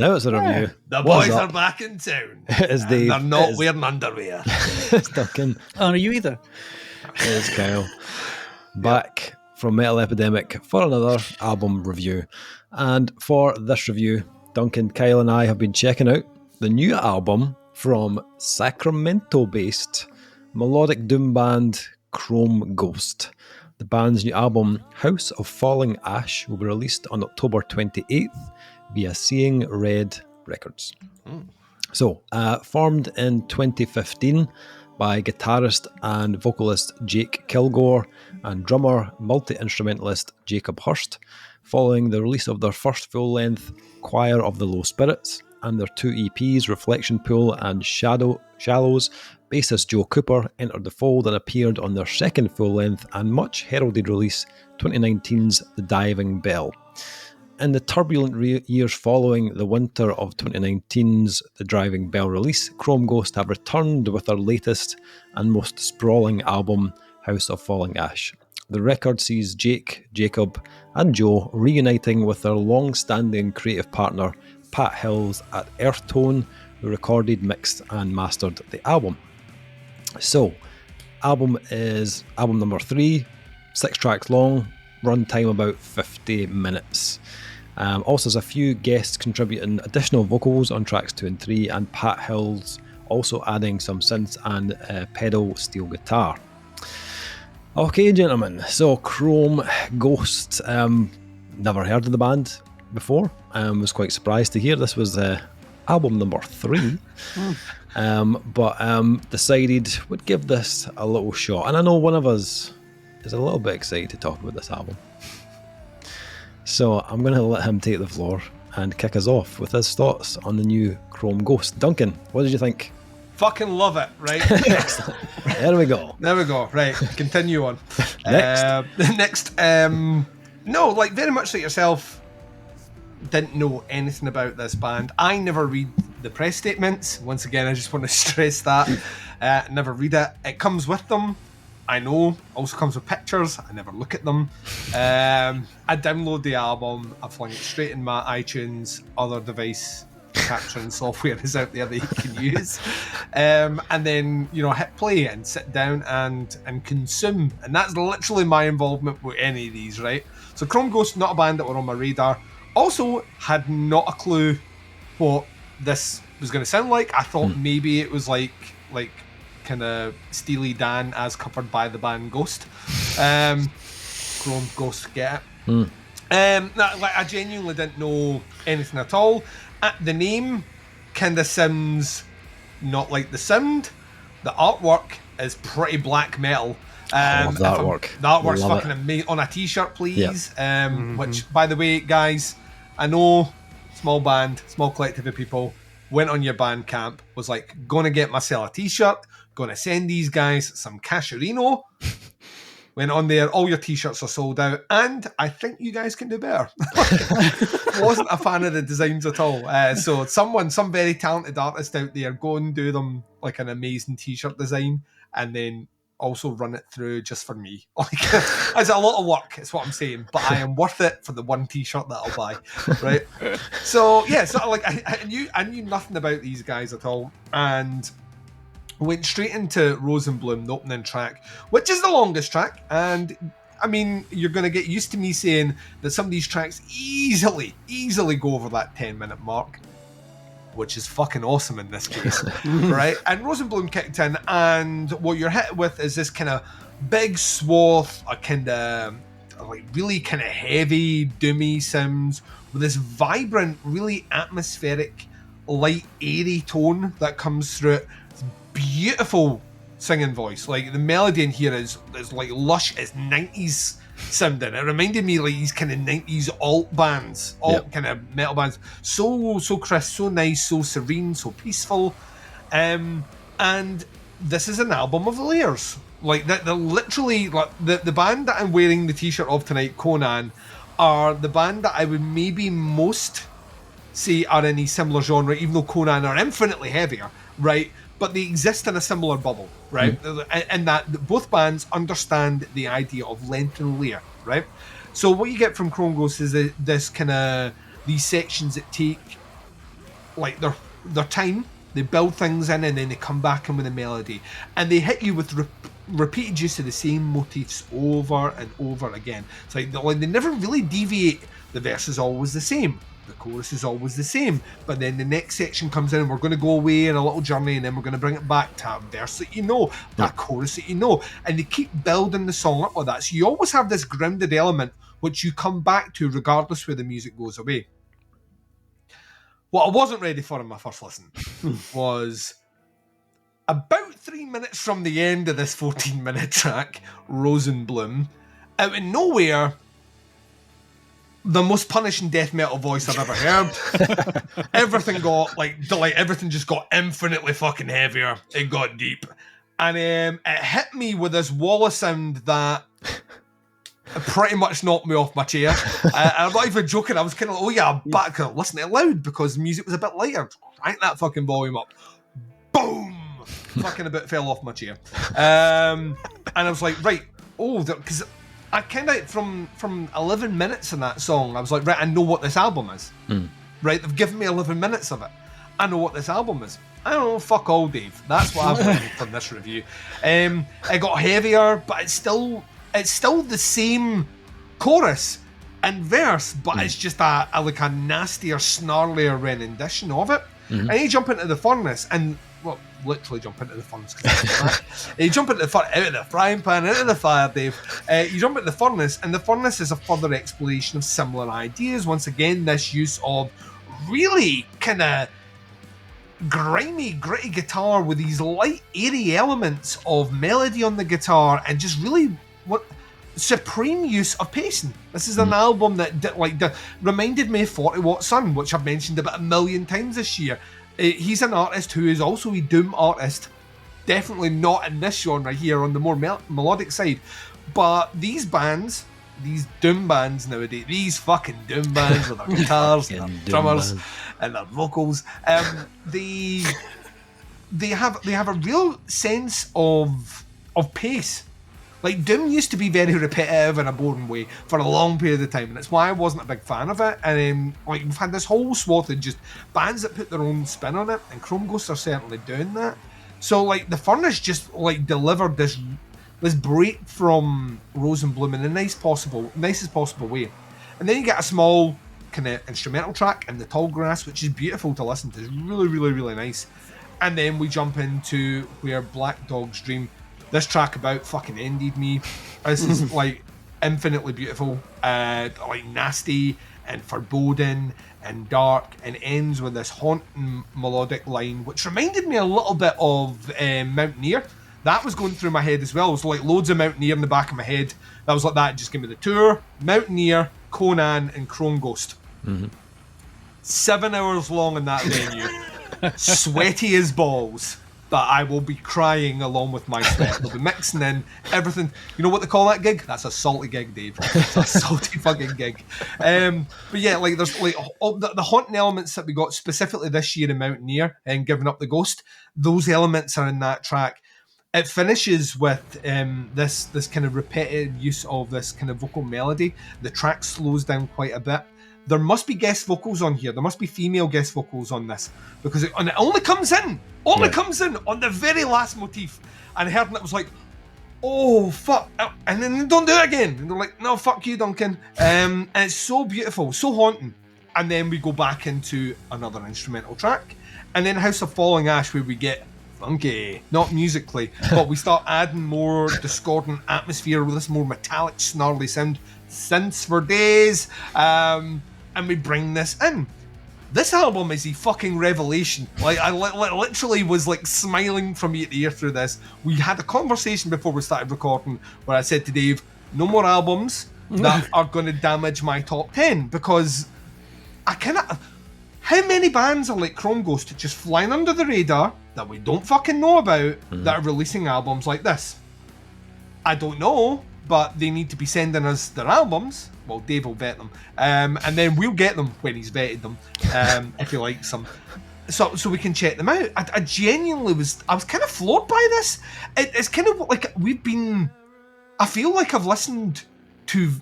Now it's a review. The What is boys up? are back in town. It's and Dave. they're not It's- wearing underwear. It's Duncan. Oh, are you either? It's Kyle. Back from Metal Epidemic for another album review. And for this review, Duncan, Kyle and I have been checking out the new album from Sacramento-based Melodic Doom band Chrome Ghost. The band's new album, House of Falling Ash, will be released on October 28th via Seeing Red Records. So, formed in 2015 by guitarist and vocalist Jake Kilgore and drummer, multi-instrumentalist Jacob Hurst, following the release of their first full-length Choir of the Low Spirits and their two EPs, Reflection Pool and Shallows, bassist Joe Cooper entered the fold and appeared on their second full-length and much heralded release, 2019's The Diving Bell. In the turbulent years following the winter of 2019's The Driving Bell release, Chrome Ghost have returned with their latest and most sprawling album, House of Falling Ash. The record sees Jake, Jacob, and Joe reuniting with their long-standing creative partner, Pat Hills at Earthtone, who recorded, mixed, and mastered the album. So, album is album number 3, 6 tracks long, runtime about 50 minutes. Also, there's a few guests contributing additional vocals on tracks 2 and 3, and Pat Hills also adding some synths and pedal steel guitar. Okay, gentlemen, so Chrome Ghost, never heard of the band before, was quite surprised to hear this was album number 3, but decided would give this a little shot, and I know one of us is a little bit excited to talk about this album. So I'm going to let him take the floor and kick us off with his thoughts on the new Chrome Ghost. Duncan, what did you think? Fucking love it, right? There we go. There we go. Right, continue on. Next. No, like very much like yourself, didn't know anything about this band. I never read the press statements. Once again, I just want to stress that. Never read it. It comes with them. I know. Also comes with pictures. I never look at them. I download the album. I fling it straight in my iTunes. Other device capturing software is out there that you can use. And then, hit play and sit down and consume. And that's literally my involvement with any of these, right? So Chrome Ghost, not a band that were on my radar. Also, had not a clue what this was going to sound like. I thought maybe it was like kind of Steely Dan as covered by the band Ghost. Chrome Ghost, get it? I genuinely didn't know anything at all. The name kind of sounds not like the sound. The artwork is pretty black metal. I love the artwork. The artwork's Love fucking amazing. On a t-shirt, please. Yep. Which, by the way, guys, I know, small band, small collective of people, went on your Bandcamp, was like, gonna get myself a t-shirt, gonna send these guys some casherino. Went on there, all your t-shirts are sold out, and I think you guys can do better. Wasn't a fan of the designs at all. So some very talented artist out there, go and do them like an amazing t-shirt design, and then also run it through just for me. Like, it's a lot of work, is what I'm saying, but I am worth it for the one t-shirt that I'll buy, right? So yeah, so like I knew nothing about these guys at all, and went straight into Rose and Bloom, the opening track, which is the longest track. And I mean, you're going to get used to me saying that some of these tracks easily go over that 10-minute mark, which is fucking awesome in this case, right? And Rose and Bloom kicked in, and what you're hit with is this kind of big swath, a kind of like really kind of heavy, doomy sounds with this vibrant, really atmospheric, light, airy tone that comes through it. Beautiful singing voice. Like, the melody in here is like lush, it's 90s sounding. It reminded me like these kind of 90s alt bands, kind of metal bands. So crisp, so nice, so serene, so peaceful. And this is an album of layers. Like, they're literally like the band that I'm wearing the t-shirt of tonight, Conan, are the band that I would maybe most say are in a similar genre, even though Conan are infinitely heavier, right? But they exist in a similar bubble, right? And that both bands understand the idea of length and layer, right? So what you get from Chrome Ghost is this kind of these sections that take like their time. They build things in and then they come back in with a melody, and they hit you with repeated use of the same motifs over and over again. It's like they never really deviate. The verse is always the same. The chorus is always the same, but then the next section comes in and we're going to go away on a little journey, and then we're going to bring it back to a verse that you know, that chorus that you know, and they keep building the song up like that. So you always have this grounded element which you come back to regardless where the music goes away. What I wasn't ready for in my first listen was about 3 minutes from the end of this 14-minute track, Rose and Bloom, out of nowhere, the most punishing death metal voice I've ever heard. Everything got everything just got infinitely fucking heavier. It got deep, and it hit me with this wall of sound that pretty much knocked me off my chair. I'm not even joking. I was kind of like, oh yeah, I'm back to listen to it loud because the music was a bit lighter. Crank that fucking volume up. Boom! Fucking a bit fell off my chair. And I was like, right, because I kind of, from 11 minutes in that song, I was like, right, I know what this album is. Right, they've given me 11 minutes of it. I know what this album is. I don't know, fuck all, Dave. That's what I've learned from this review. It got heavier, but it's still the same chorus and verse, but it's just a nastier, snarlier rendition of it. And you jump into the furnace, and well, literally jump into the furnace. You jump into out of the frying pan, into the fire, Dave. You jump into the furnace, and the furnace is a further exploration of similar ideas. Once again, this use of really kind of grimy, gritty guitar with these light, airy elements of melody on the guitar, and just really supreme use of pacing. This is an album that reminded me of 40 Watt Sun, which I've mentioned about 1 million times this year. He's an artist who is also a doom artist. Definitely not in this genre here on the more melodic side. But these bands, these doom bands nowadays, these fucking doom bands with their guitars and their drummers and their vocals, they have a real sense of pace. Like, Doom used to be very repetitive in a boring way for a long period of time, and it's why I wasn't a big fan of it. And we've had this whole swath of just bands that put their own spin on it, and Chrome Ghosts are certainly doing that. So, the Furnace just, delivered this break from Rose and Bloom in the nicest possible way. And then you get a small kind of instrumental track in the Tall Grass, which is beautiful to listen to. It's really, really, really nice. And then we jump into where Black Dog's Dream, this track about fucking ended me. This is infinitely beautiful, nasty and foreboding and dark, and ends with this haunting melodic line, which reminded me a little bit of Mountaineer. That was going through my head as well. It was loads of Mountaineer in the back of my head. That was like that. Just give me the Tour, Mountaineer, Conan, and Chrome Ghost. 7 hours long in that venue. Sweaty as balls. But I will be crying along with my sweat. They'll be mixing in everything. You know what they call that gig? That's a salty gig, Dave. It's a salty fucking gig. But yeah, there's the haunting elements that we got specifically this year in Mountaineer and Giving Up the Ghost. Those elements are in that track. It finishes with this kind of repetitive use of this kind of vocal melody. The track slows down quite a bit. There must be guest vocals on here. There must be female guest vocals on this, because it only comes in on the very last motif. And I heard and it was like, oh fuck, and then they don't do it again. And they're like, no, fuck you, Duncan. And it's so beautiful, so haunting. And then we go back into another instrumental track, and then House of Falling Ash, where we get funky, not musically, but we start adding more discordant atmosphere with this more metallic, snarly sound. Synths for days. And we bring this in. This album is a fucking revelation. I literally was smiling from ear to ear through this. We had a conversation before we started recording where I said to Dave, no more albums that are going to damage my top 10, because I cannot. How many bands are like Chrome Ghost just flying under the radar that we don't fucking know about that are releasing albums like this? I don't know, but they need to be sending us their albums. Well, Dave will vet them, and then we'll get them when he's vetted them, if he likes them, so we can check them out. I genuinely was kind of floored by this. It's kind of like I feel like I've listened to,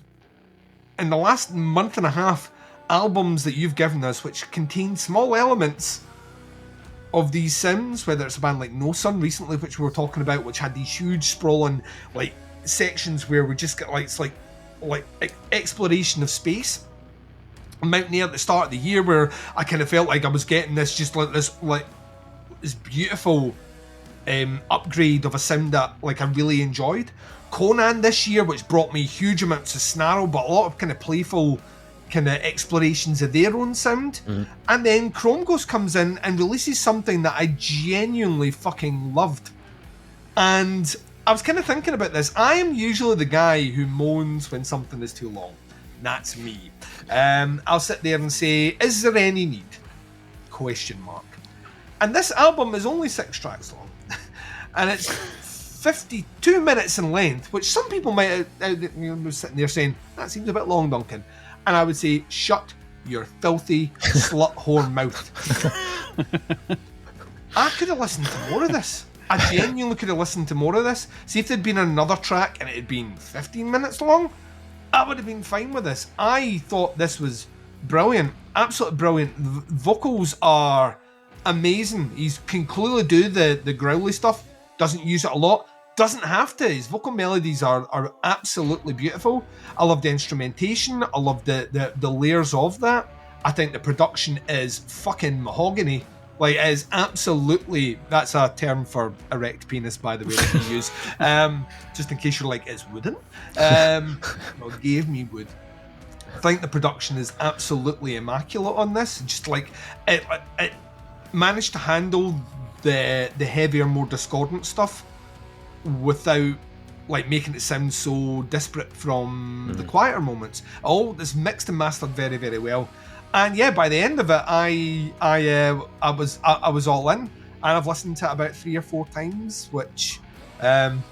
in the last month and a half, albums that you've given us which contain small elements of these sounds, whether it's a band like No Sun recently, which we were talking about, which had these huge sprawling like sections where we just get like it's like exploration of space. Mountaineer at the start of the year, where I kind of felt like I was getting this just like this beautiful upgrade of a sound that like I really enjoyed. Conan this year, which brought me huge amounts of snarl, but a lot of kind of playful kind of explorations of their own sound. And then Chrome Ghost comes in and releases something that I genuinely fucking loved. And I was kind of thinking about this. I am usually the guy who moans when something is too long. That's me. I'll sit there and say, is there any need? Question mark. And this album is only 6 tracks long. And it's 52 minutes in length, which some people might be sitting there saying, that seems a bit long, Duncan. And I would say, shut your filthy slut whore mouth. I could have listened to more of this. I genuinely could have listened to more of this. See if there'd been another track and it had been 15 minutes long, I would have been fine with this. I thought this was brilliant. Absolutely brilliant. Vocals are amazing. He can clearly do the growly stuff. Doesn't use it a lot. Doesn't have to. His vocal melodies are absolutely beautiful. I love the instrumentation. I love the layers of that. I think the production is fucking mahogany. Like, it is absolutely... That's a term for erect penis, by the way, that we use. Just in case you're like, it's wooden. Well, gave me wood. I think the production is absolutely immaculate on this. Just like, it managed to handle the heavier, more discordant stuff without like making it sound so disparate from the quieter moments. All this mixed and mastered very, very well. And yeah, by the end of it, I was all in, and I've listened to it about 3 or 4 times, which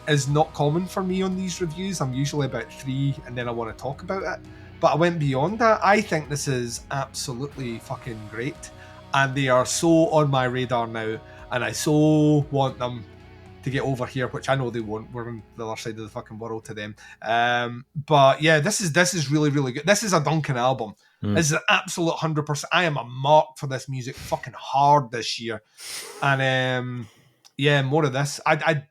is not common for me on these reviews. I'm usually about 3, and then I want to talk about it. But I went beyond that. I think this is absolutely fucking great, and they are so on my radar now, and I so want them to get over here, which I know they won't. We're on the other side of the fucking world to them. But yeah, this is really, really good. This is a Duncan album. This is an absolute 100%. I am a mark for this music fucking hard this year. And yeah, more of this. I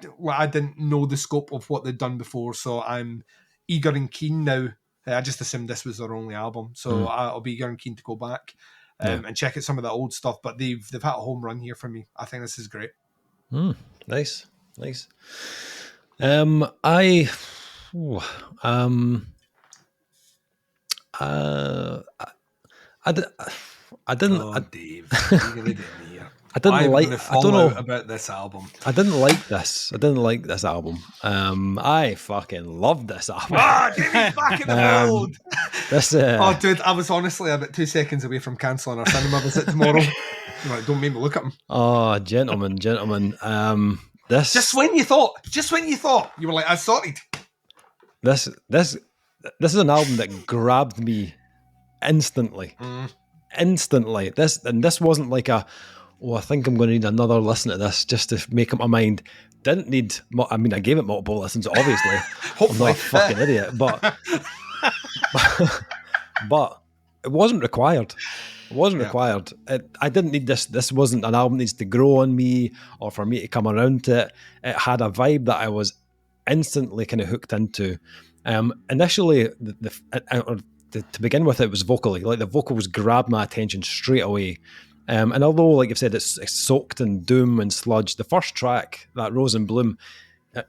didn't know the scope of what they'd done before, so I'm eager and keen now. I just assumed this was their only album, so I'll be eager and keen to go back and check out some of the old stuff. But they've had a home run here for me. I think this is great. Nice. I didn't. Oh, Dave, you're gonna get me here. I don't know about this album. I didn't like this. I didn't like this album. I fucking loved this album. Get me back in the world. Oh, dude, I was honestly about 2 seconds away from cancelling our cinema visit tomorrow. Like, don't make me look at him. Oh, gentlemen. This just when you thought you were like, I sorted. This is an album that grabbed me instantly. Instantly. This wasn't like I think I'm going to need another listen to this just to make up my mind. Didn't need. I mean, I gave it multiple listens, obviously. I'm not a fucking idiot, but it wasn't required. It wasn't required. I didn't need this. This wasn't an album that needs to grow on me or for me to come around to it. It had a vibe that I was instantly kind of hooked into. Initially, to begin with, it was vocally. Like, the vocals grabbed my attention straight away. And although, like you've said, it's soaked in doom and sludge, the first track, that Rose and Bloom,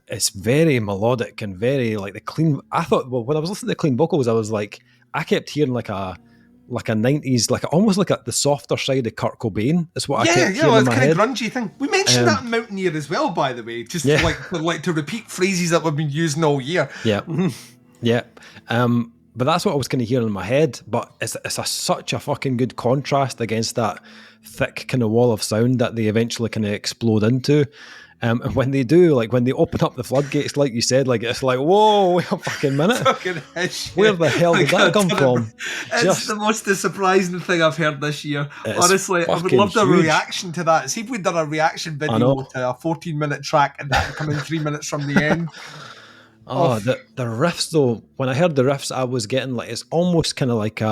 it's very melodic and very like the clean. I thought, well, when I was listening to the clean vocals, I was like, I kept hearing like a 90s, almost like the softer side of Kurt Cobain. That's what I kept hearing in my head. Yeah, kind of grungy thing. We mentioned that in Mountaineer as well, by the way, just to repeat phrases that we've been using all year. Yeah. But that's what I was kind of hearing in my head. But it's such a fucking good contrast against that thick kind of wall of sound that they eventually kind of explode into. And when they do, like when they open up the floodgates, like you said, like it's like, whoa, wait a fucking minute. Where the hell did that come from? It's the most surprising thing I've heard this year. Honestly, I would love a reaction to that. See if we'd done a reaction video to a 14-minute track and that coming 3 minutes from the end. The riffs though, when I heard the riffs, I was getting like, it's almost kind of like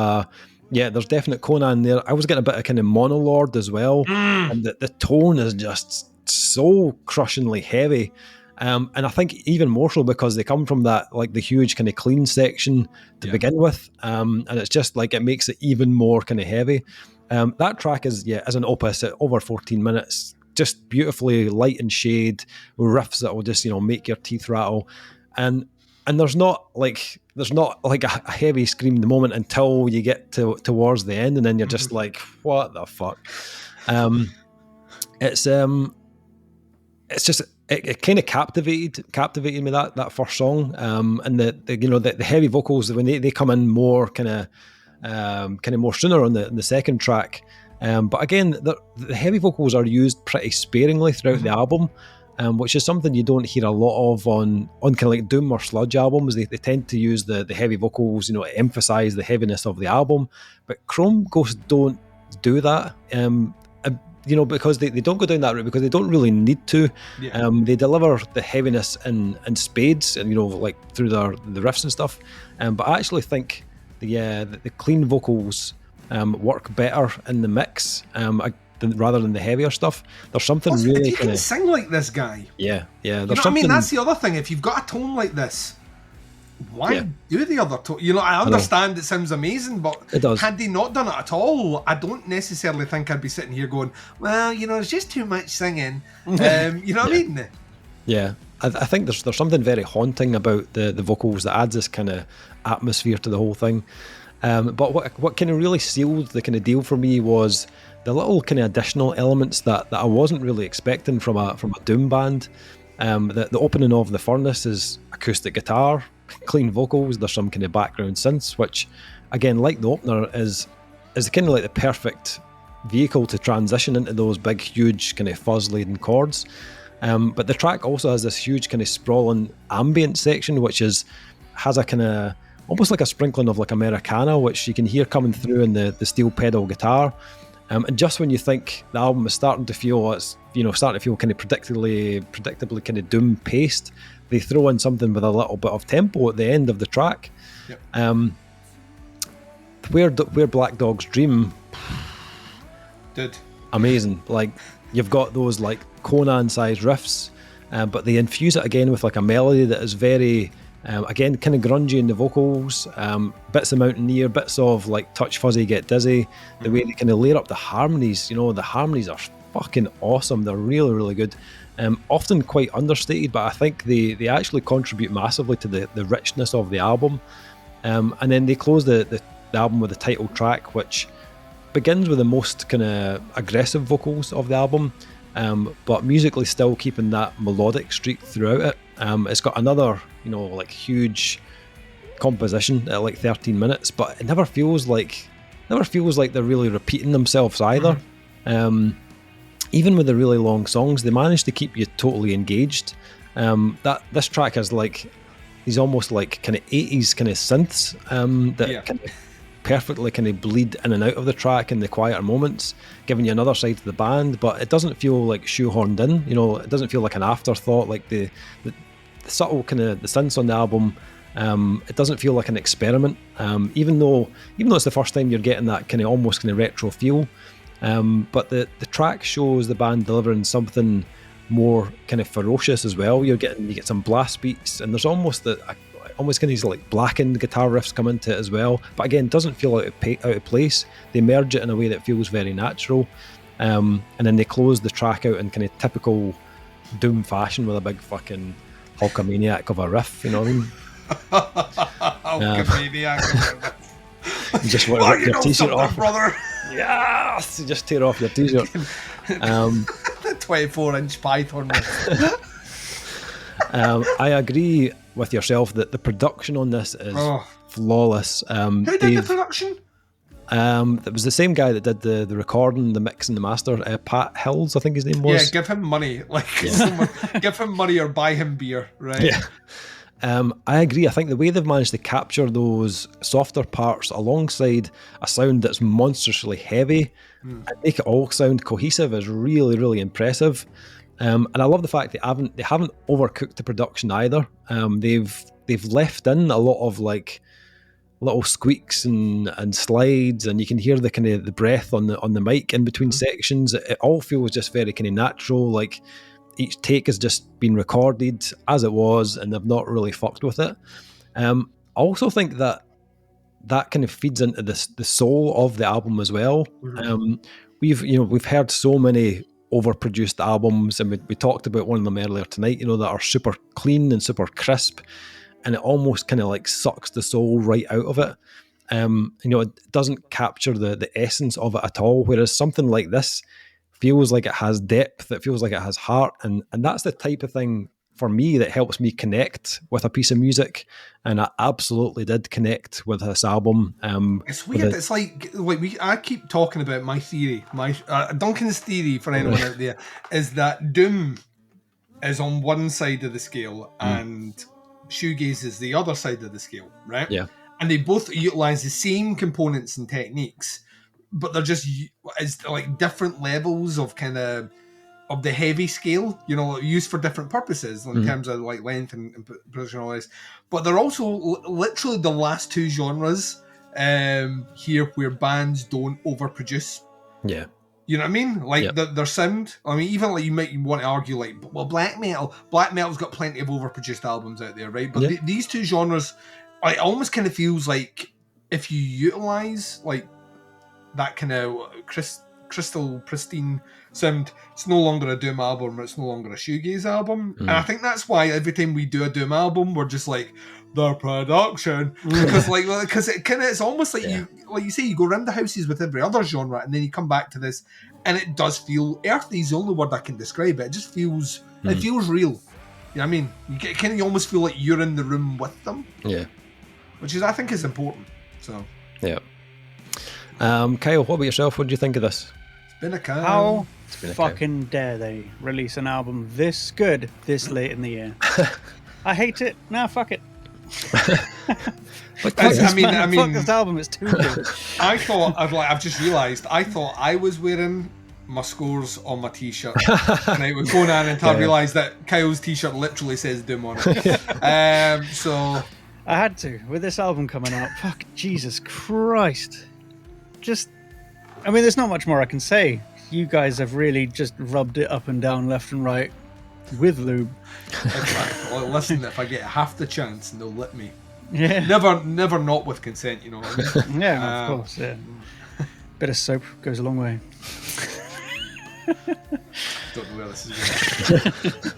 Yeah, there's definite Conan there. I was getting a bit of kind of Monolord as well, and the tone is just so crushingly heavy. And I think even more so because they come from that, like the huge kind of clean section to begin with, and it's just like it makes it even more kind of heavy. That track is an opus at over 14 minutes, just beautifully light and shade with riffs that will just make your teeth rattle, and there's not like a heavy scream in the moment until you get towards the end, and then you're just like, what the fuck? It's just it kind of captivated me that first song, and the heavy vocals when they come in more kind of more sooner on the second track, but again the heavy vocals are used pretty sparingly throughout the album, which is something you don't hear a lot of on kind of like Doom or Sludge albums. They tend to use the heavy vocals, to emphasize the heaviness of the album, but Chrome Ghost don't do that. Because they don't go down that route because they don't really need to. They deliver the heaviness in spades, and like through the riffs and stuff. But I actually think the clean vocals work better in the mix rather than the heavier stuff. There's something really. If you can sing like this guy, yeah. There's what I mean? That's the other thing. If you've got a tone like this, why do the other tone? I understand it sounds amazing, but it does. Had they not done it at all, I don't necessarily think I'd be sitting here going, well, it's just too much singing. What I mean? Yeah, I think there's something very haunting about the vocals that adds this kind of atmosphere to the whole thing. But what kind of really sealed the kind of deal for me was the little kind of additional elements that I wasn't really expecting from a Doom band. The opening of the Furnace is acoustic guitar, clean vocals. There's some kind of background synths, which again, like the opener, is kind of like the perfect vehicle to transition into those big, huge kind of fuzz-laden chords. But the track also has this huge kind of sprawling ambient section, which has a kind of almost like a sprinkling of like Americana, which you can hear coming through in the steel pedal guitar. And just when you think the album is starting to feel kind of predictably kind of doom paced, they throw in something with a little bit of tempo at the end of the track. Where Black Dogs Dream, dude, amazing. Like you've got those like Conan-sized riffs, but they infuse it again with like a melody that is very again kind of grungy in the vocals, bits of Mountaineer, bits of like Touch Fuzzy Get Dizzy. The way they kind of layer up the harmonies, the harmonies are fucking awesome. They're really, really good. Often quite understated, but I think they actually contribute massively to the richness of the album. And then they close the album with the title track, which begins with the most kind of aggressive vocals of the album, but musically still keeping that melodic streak throughout it. It's got another, like huge composition at like 13 minutes, but it never feels like they're really repeating themselves either. Even with the really long songs, they manage to keep you totally engaged. That this track has like these almost like kind of 80s kind of synths that kind of perfectly kind of bleed in and out of the track in the quieter moments, giving you another side to the band, but it doesn't feel like shoehorned in. It doesn't feel like an afterthought. Like the subtle kind of the synths on the album, it doesn't feel like an experiment. Even though it's the first time you're getting that kind of almost kind of retro feel. But the track shows the band delivering something more kind of ferocious as well. You get some blast beats, and there's almost kind of these like blackened guitar riffs come into it as well. But again, it doesn't feel out of place. They merge it in a way that feels very natural. And then they close the track out in kind of typical Doom fashion with a big fucking Hulkamaniac of a riff. You know what I mean? Hulkamaniac of a riff. You just want to rip your t-shirt off, brother. Yes, you just tear off your t-shirt. The 24-inch python. I agree with yourself that the production on this is flawless. Who did the production? It was the same guy that did the recording, the mix, and the master. Pat Hills, I think his name was. Yeah, give him money. Give him money or buy him beer, right? Yeah. I agree. I think the way they've managed to capture those softer parts alongside a sound that's monstrously heavy and make it all sound cohesive is really, really impressive. And I love the fact they haven't overcooked the production either. They've left in a lot of like little squeaks and slides, and you can hear the kind of the breath on the mic in between sections. It all feels just very kind of natural, like each take has just been recorded as it was, and they've not really fucked with it. I also think that kind of feeds into the soul of the album as well. We've heard so many overproduced albums, and we talked about one of them earlier tonight, that are super clean and super crisp, and it almost kind of like sucks the soul right out of it. It doesn't capture the essence of it at all, whereas something like this feels like it has depth, it feels like it has heart, and that's the type of thing for me that helps me connect with a piece of music, and I absolutely did connect with this album. It's weird. It's like I keep talking about my theory. My Duncan's theory, for anyone out there, is that Doom is on one side of the scale and shoegaze is the other side of the scale, right? Yeah. And they both utilize the same components and techniques, but they're just as like different levels of kind of the heavy scale, used for different purposes in terms of like length and precision and all this. But they're also literally the last two genres here where bands don't overproduce. Yeah. You know what I mean? Like their sound. I mean, even like you might want to argue like, well, black metal's got plenty of overproduced albums out there, right? But these two genres, it almost kind of feels like if you utilize like that kind of crystal pristine sound, it's no longer a Doom album, it's no longer a shoegaze album. And I think that's why every time we do a Doom album, we're just like, the production, because it's almost like you say, you go around the houses with every other genre, and then you come back to this, and it does feel earthy. Is the only word I can describe it. It just feels it feels real. You know what I mean? You almost feel like you're in the room with them. Yeah, which is I think is important. So yeah. Kyle, what about yourself? What do you think of this? It's been a cow. How fucking dare they release an album this good this late in the year? I hate it. Nah, fuck it. Fuck this album, it's too good. I've just realised, I thought I was wearing my scores on my t-shirt and I was going on until I realised that Kyle's t-shirt literally says Doom on it. So I had to, with this album coming out. Fuck, Jesus Christ. There's not much more I can say. You guys have really just rubbed it up and down, left and right, with lube. Well, listen, if I get half the chance, they'll let me. Yeah. Never not with consent, you know what I mean? Yeah, of course, yeah. Bit of soap goes a long way. Don't know where this is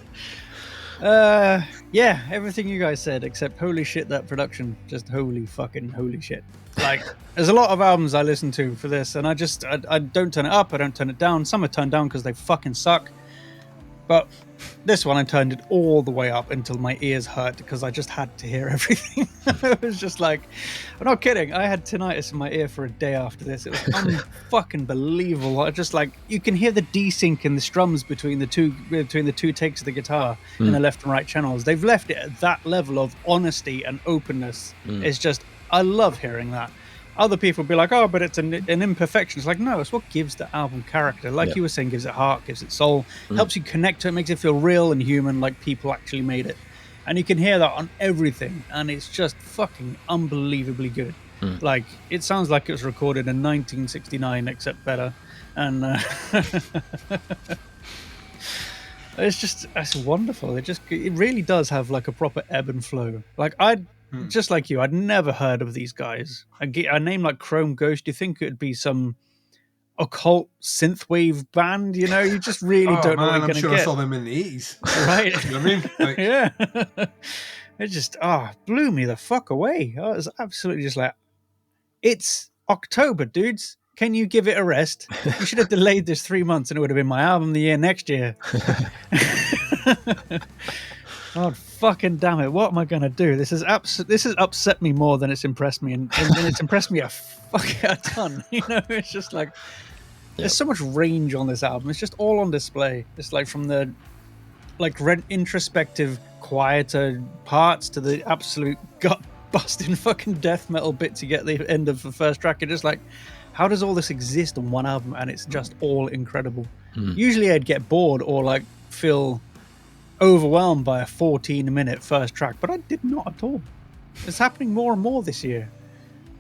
going. Yeah, everything you guys said, except holy shit, that production. Just holy shit. Like, there's a lot of albums I listen to for this, and I don't turn it up, I don't turn it down. Some are turned down because they fucking suck. But this one, I turned it all the way up until my ears hurt because I just had to hear everything. It was just like, I'm not kidding. I had tinnitus in my ear for a day after this. It was unfucking believable. I just like, you can hear the desync in the strums between the two takes of the guitar in the left and right channels. They've left it at that level of honesty and openness. It's just, I love hearing that. Other people be like, oh, but it's an imperfection. It's like, no, it's what gives the album character. Like you were saying, gives it heart, gives it soul, helps you connect to it, makes it feel real and human, like people actually made it. And you can hear that on everything, and it's just fucking unbelievably good. Like, it sounds like it was recorded in 1969, except better. And it's wonderful. It really does have like a proper ebb and flow. Like, just like you, I'd never heard of these guys. A name like Chrome Ghost, you think it would be some occult synthwave band, You just really don't know what you're going to get. I'm sure I saw them in the 80s. Right. You know what I mean? Like, yeah. It just, blew me the fuck away. I was absolutely just like, it's October, dudes. Can you give it a rest? You should have delayed this 3 months and it would have been my album of the year next year. God fucking damn it! What am I gonna do? This has upset me more than it's impressed me, and it's impressed me a ton. It's just like there's so much range on this album. It's just all on display. It's like from the introspective, quieter parts to the absolute gut-busting fucking death metal bits you get at the end of the first track. You're just like, how does all this exist on one album? And it's just all incredible. Usually I'd get bored or like feel overwhelmed by a 14-minute first track, but I did not at all. It's happening more and more this year.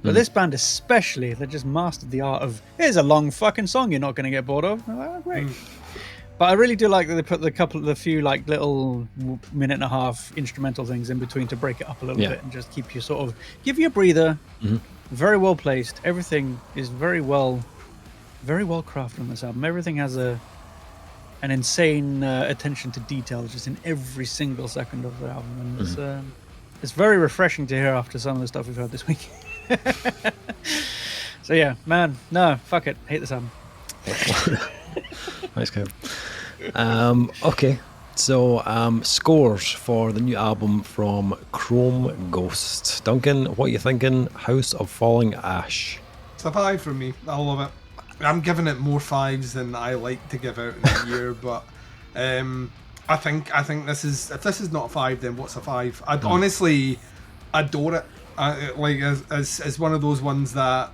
But this band especially, they just mastered the art of, here's a long fucking song you're not going to get bored of. I'm like, oh, great. But I really do like that they put the few like little minute and a half instrumental things in between to break it up a little bit and just keep you sort of, give you a breather. Very well placed. Everything is very well crafted on this album. Everything has an insane attention to detail just in every single second of the album. And it's very refreshing to hear after some of the stuff we've heard this week. So yeah, man, no, fuck it. Hate this album. Nice, Kyle. Okay, so scores for the new album from Chrome Ghost. Duncan, what are you thinking? House of Falling Ash. It's a 5 from me. I love it. I'm giving it more 5s than I like to give out in a year, but I think this is, if this is not a 5, then what's a 5? I'd honestly adore it. Like as one of those ones that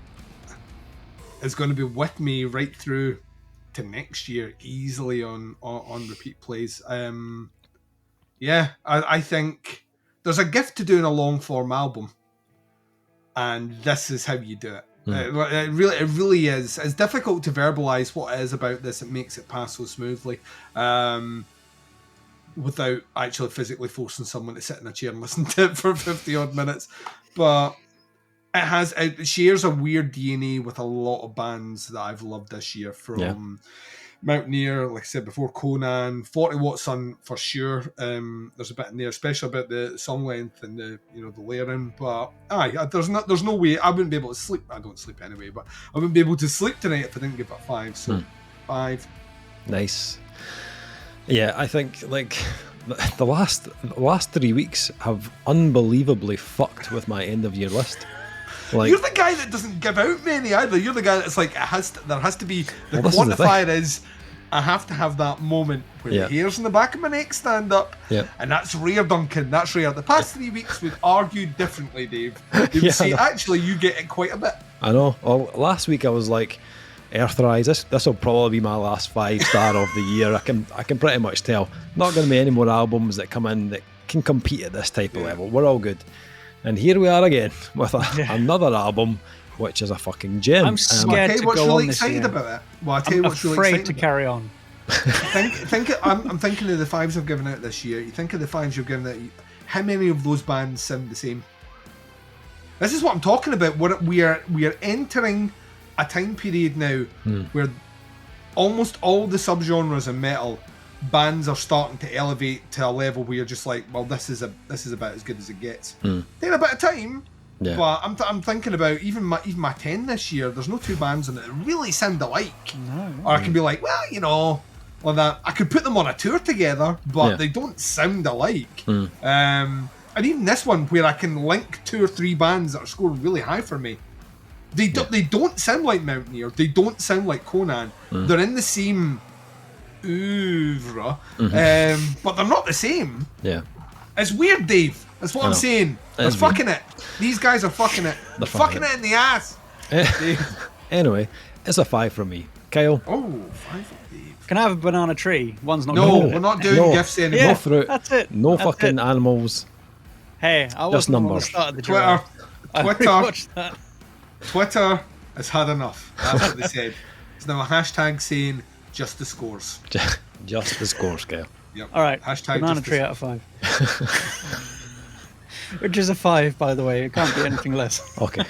is going to be with me right through to next year easily on repeat plays. I think there's a gift to doing a long form album, and this is how you do it. It really is. It's difficult to verbalize what it is about this. It makes it pass so smoothly, without actually physically forcing someone to sit in a chair and listen to it for 50 odd minutes. But it shares a weird DNA with a lot of bands that I've loved this year, from Mountaineer, like I said before, Conan, 40 Watt Sun for sure. There's a bit in there, especially about the song length and the layering. But there's no way I wouldn't be able to sleep. I don't sleep anyway, but I wouldn't be able to sleep tonight if I didn't give it a 5. So 5. Nice. Yeah, I think like the last 3 weeks have unbelievably fucked with my end of year list. Like, you're the guy that doesn't give out many either. You're the guy that's like, there has to be, the quantifier is I have to have that moment where the hairs in the back of my neck stand up. And that's rare, Duncan. That's rare. The past 3 weeks we've argued differently, Dave. You would say, actually, you get it quite a bit. I know. Well, last week I was like, Earthrise, this will probably be my last 5-star of the year. I can pretty much tell. Not going to be any more albums that come in that can compete at this type of level. We're all good. And here we are again with another album, which is a fucking gem. I'm scared to go on this year. About it. Well, I tell you what's really afraid to carry on. I'm thinking of the 5s I've given out this year. You think of the 5s you've given out. How many of those bands sound the same? This is what I'm talking about. We are entering a time period now where almost all the subgenres in metal bands are starting to elevate to a level where you're just like, well, this is about as good as it gets. Take a bit of time, but I'm thinking about even my 10 this year. There's no 2 bands in it that really sound alike. No. Or I can be like, well, like that. I could put them on a tour together, but they don't sound alike. And even this one, where I can link 2 or 3 bands that are scored really high for me, they don't sound like Mountaineer. They don't sound like Conan. They're in the same oeuvre, but they're not the same. It's weird, Dave. That's what I'm saying. They're fucking it. These guys are fucking it. They're fucking it in the ass. Anyway, it's a 5 from me. Kyle? Oh, 5 from Dave. Can I have a banana tree? One's not No, good. we're not doing gifts anymore. No fruit. That's it. No That's fucking animals. Hey, I just wasn't on the numbers. start of the draft. Twitter has had enough. That's what they said. It's now a hashtag saying just the scores. Just the scores, Kyle. Yep. All right. Hashtag banana tree out of 5. Which is a 5, by the way. It can't be anything less. Okay.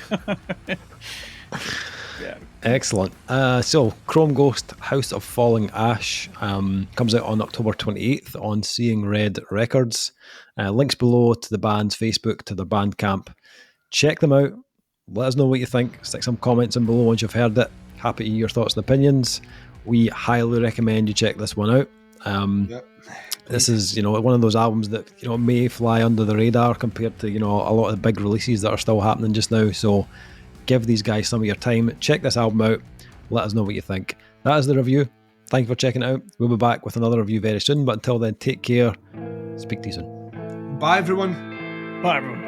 Excellent. So, Chrome Ghost, House of Falling Ash, comes out on October 28th on Seeing Red Records. Links below to the band's Facebook, to their Bandcamp. Check them out. Let us know what you think. Stick some comments in below once you've heard it. Happy to hear your thoughts and opinions. We highly recommend you check this one out. This is, one of those albums that, may fly under the radar compared to, a lot of the big releases that are still happening just now. So give these guys some of your time. Check this album out. Let us know what you think. That is the review. Thank you for checking it out. We'll be back with another review very soon. But until then, take care. Speak to you soon. Bye, everyone. Bye, everyone.